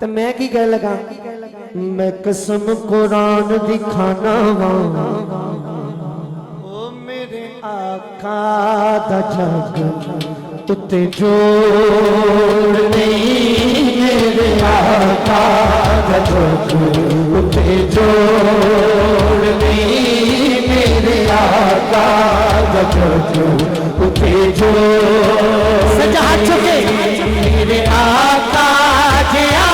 तो मैं की कह लगा मैं कसम कुरान दिखाना वा ओ मेरे आका दा जग उत्ते जोड़ नहीं मेरे आका दा जग उत्ते जोड़ नहीं मेरे आका दा जग उत्ते जोड़ सजा चुके मेरे आका जिया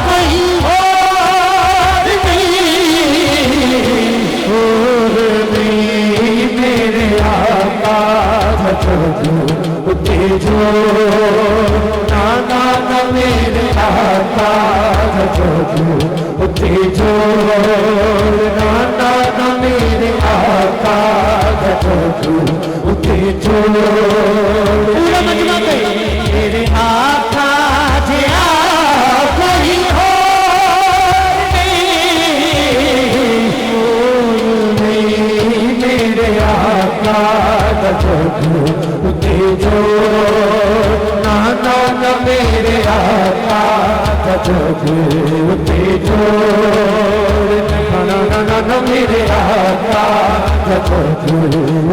कोई और नहीं मेरे आका उठे जो नाना ना मेरे आका उठे जो नाना ना मेरे आका उठे जो पूरा मजमा मेरे आका जिया कोई और नहीं मेरे आका उठे जो नाना ना मेरे आका उठे जो नाना ना मेरे आका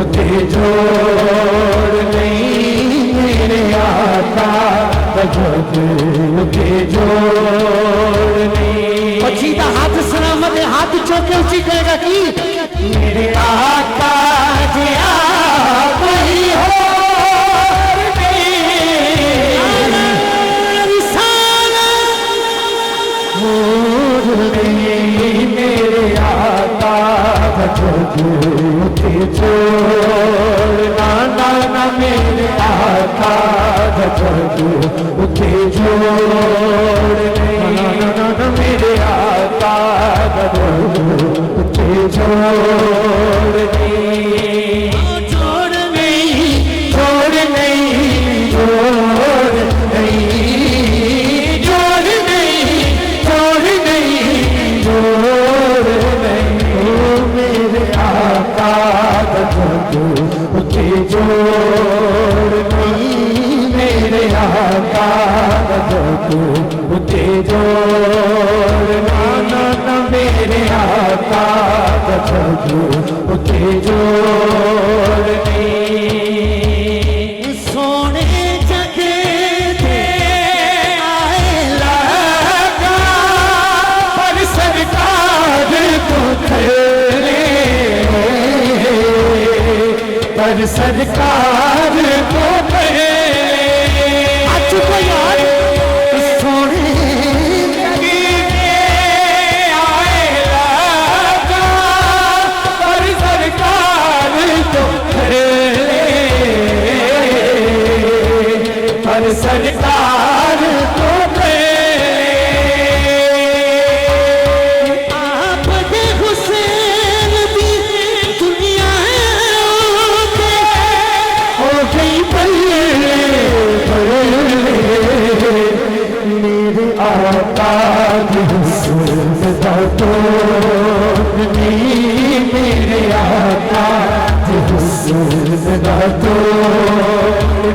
उठे जो नहीं मेरे आका उठे जो पछी का हाथ सलामत है हाथ चौके उसी कहेगा कि मेरे आका जिया कोई हो मेरे आका उठे जोड़ नाना ना मेरे आका उठे जोड़ नाना मेरे आका उठे जोड़ जोड़ नहीं जोड़ नहीं जोड़ नहीं जोड़ नहीं जोड़ नहीं जोड़ नहीं मेरे आका उठे जोड़ नहीं मेरे आका उठे जोड़ नाना ना मेरे आका उठे जोड़ नहीं सोने जगे थे आए लगा पर सरकार को खड़े पर सरकार को खड़े आज को यार सोने जगे आए लगा पर सरकार को खड़े पर सरकार को आप दे हुसैन दी दुनिया हो गई बल्ले मेरे आका हुसैन दा तो नहीं मेरे आका हुसैन दा तो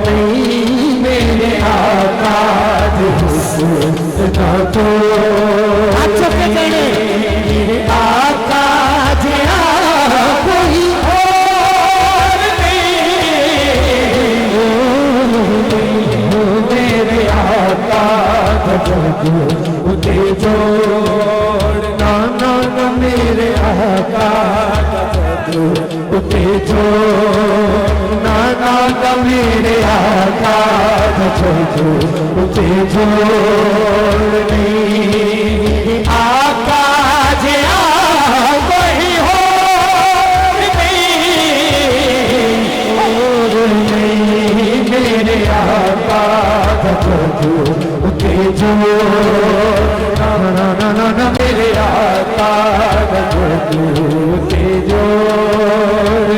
नहीं मेरे आका हुसैन दा तो मेरे आका जिया कोई और नहीं मेरे आका उठे जोड़ नाना ना मेरे आका उठे जोड़ नाना ना मेरे आका उठे जोड़ नहीं आका जिया कोई हो नहीं मेरे आका उठे जोड़ नाना ना मेरे आका उठे जोड़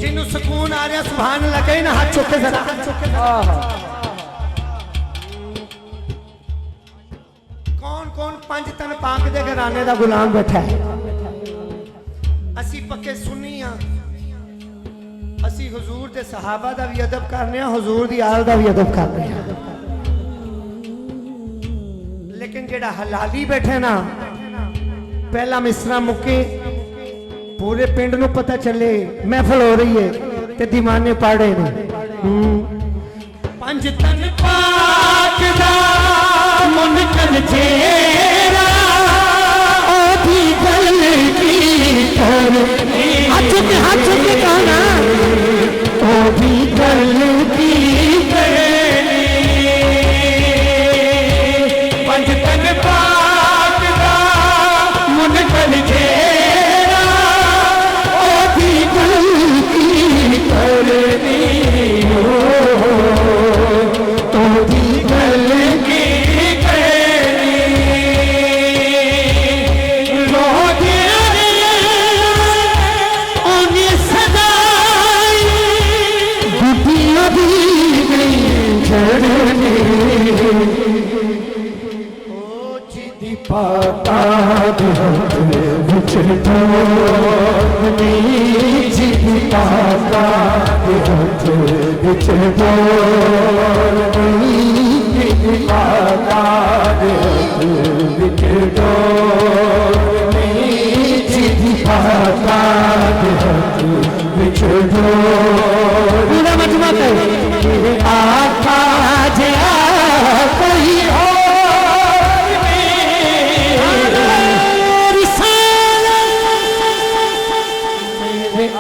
जिन्हों सुकून आ रहा सुभान अल्लाह कहीं ना हाथ चुके जरा कौन कौन पंज तन पाक दे घराने दा गुलाम बैठा है असी पक्के सुन्नी हां असी हुजूर दे सहाबा दा भी अदब करने हां हुजूर दी आल दा भी अदब करने हां लेकिन जेड़ा हलाली बैठे ना पहला मिसरा मुके पूरे पिंड नूं पता चले महफिल हो रही है ते दीवाने पाड़े ने पंज तन पाक दा मुनकर जेरा ओ भी गल की कर हाथ के गाना ओ भी गल की पंज तन पाक दा मुनकर जेरा ओ भी गल की करनी पाता विच डोरनी जी पाता विच डोरनी पाता विच डोरनी जी पाता विच डोर पूरा मजमा कर आका जया कोई हो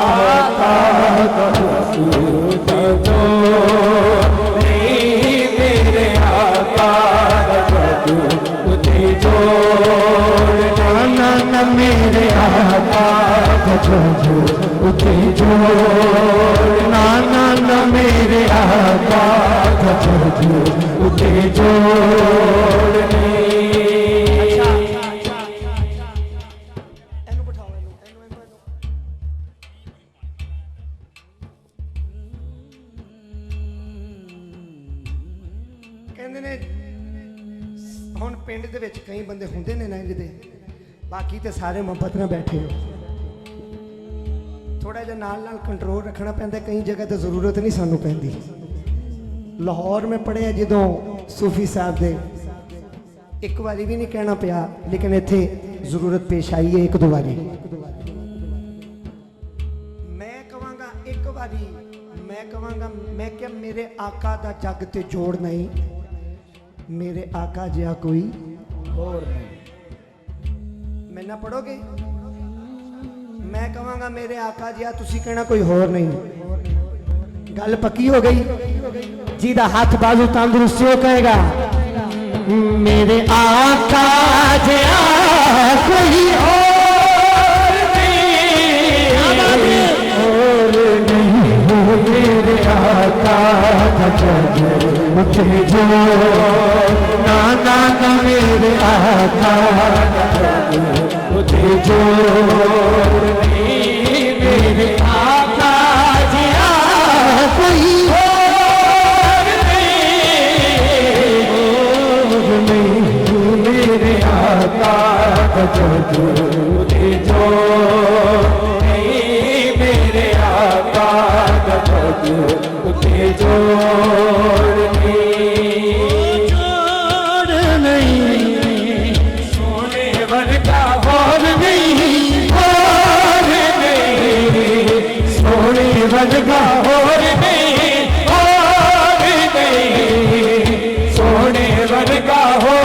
आका मेरे आका उठे जोड़ नाना मेरे आका उठे जोड़ नाना मेरे आका उठे जोड़ ਹੁਣ ਪਿੰਡ ਦੇ ਵਿੱਚ ਕਈ ਬੰਦੇ ਹੁੰਦੇ ਨੇ ਲੰਘਦੇ ਬਾਕੀ ਤੇ ਸਾਰੇ ਮੁਹੱਬਤ ਨਾਲ ਬੈਠੇ ਹੋ ਥੋੜਾ ਜਿਹਾ ਨਾਲ ਕੰਟਰੋਲ ਰੱਖਣਾ ਪੈਂਦਾ ਕਈ ਜਗ੍ਹਾ ਤੇ ਜ਼ਰੂਰਤ ਨਹੀਂ ਸਾਨੂੰ ਪੈਂਦੀ ਲਾਹੌਰ ਮੈਂ ਪੜਿਆ ਜਦੋਂ ਸੂਫੀ ਸਾਹਿਬ ਦੇ ਇੱਕ ਵਾਰੀ ਵੀ ਨਹੀਂ ਕਹਿਣਾ ਪਿਆ ਲੇਕਿਨ ਇੱਥੇ ਜ਼ਰੂਰਤ ਪੇਸ਼ ਆਈ ਹੈ ਇੱਕ ਦੋ ਵਾਰੀ ਮੈਂ ਕਹਾਂਗਾ ਇੱਕ ਵਾਰੀ ਮੈਂ ਕਹਾਂਗਾ ਮੈਂ ਕਿ ਮੇਰੇ ਆਕਾ ਦਾ ਜੱਗ ਤੇ ਜੋੜ ਨਹੀਂ मेरे आका जिया कोई और नहीं मैं ना पढ़ोगे मैं कहांगा मेरे आका जिया तुसी कहना कोई होर नहीं गल पक्की हो गई जिदा हाथ बाजू तंदुरुस्त हो कहेगा मेरे आका जिया कोई और नहीं मेरे आका मुझे जो नाना मेरे आका मुझे जो मेरे आका जिया कोई और नहीं मेरे आका मुझे जो मेरे आका मुझे जोड़ नहीं सोने वर्गा और नहीं सोने वर्गा और नहीं सोने वर्गा हो